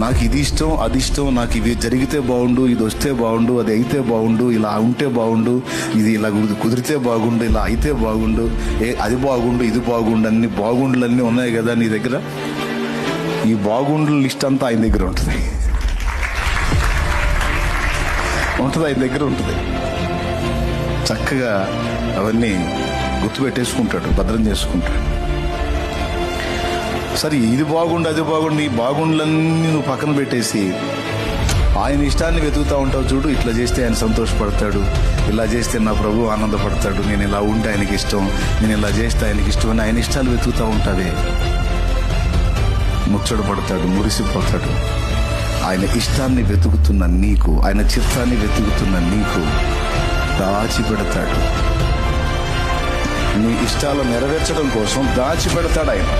నాకు ఇది ఇష్టం, అది ఇష్టం, నాకు ఇవి జరిగితే బాగుండు, ఇది వస్తే బాగుండు, అది అయితే బాగుండు, ఇలా ఉంటే బాగుండు, ఇది ఇలా కుదిరితే బాగుండు, ఇలా అయితే బాగుండు, అది బాగుండు, ఇది బాగుండు, అన్ని బాగుండులన్నీ ఉన్నాయి కదా నీ దగ్గర. ఈ బాగుండుల లిస్ట్ అంతా ఆయన దగ్గర ఉంటుంది. ఆయన దగ్గర ఉంటుంది. చక్కగా అవన్నీ గుర్తుపెట్టేసుకుంటాడు, భద్రం చేసుకుంటాడు. సరే ఇది బాగుండు, అది బాగుండు, ఈ బాగుండులన్నీ నువ్వు పక్కన పెట్టేసి ఆయన ఇష్టాన్ని వెతుకుతూ ఉంటావు చూడు. ఇట్లా చేస్తే ఆయన సంతోషపడతాడు, ఇలా చేస్తే నా ప్రభు ఆనందపడతాడు, నేను ఇలా ఉంటే ఆయనకి ఇష్టం, నేను ఇలా చేస్తే ఆయనకి ఇష్టం అని ఆయన ఇష్టాలు వెతుకుతూ ఉంటావే, ముచ్చట పడతాడు, మురిసిపోతాడు. ఆయన ఇష్టాన్ని వెతుకుతున్న నీకు, ఆయన చిత్తాన్ని వెతుకుతున్న నీకు దాచిపెడతాడు. నీ ఇష్టాలు నెరవేర్చడం కోసం దాచిపెడతాడు ఆయన.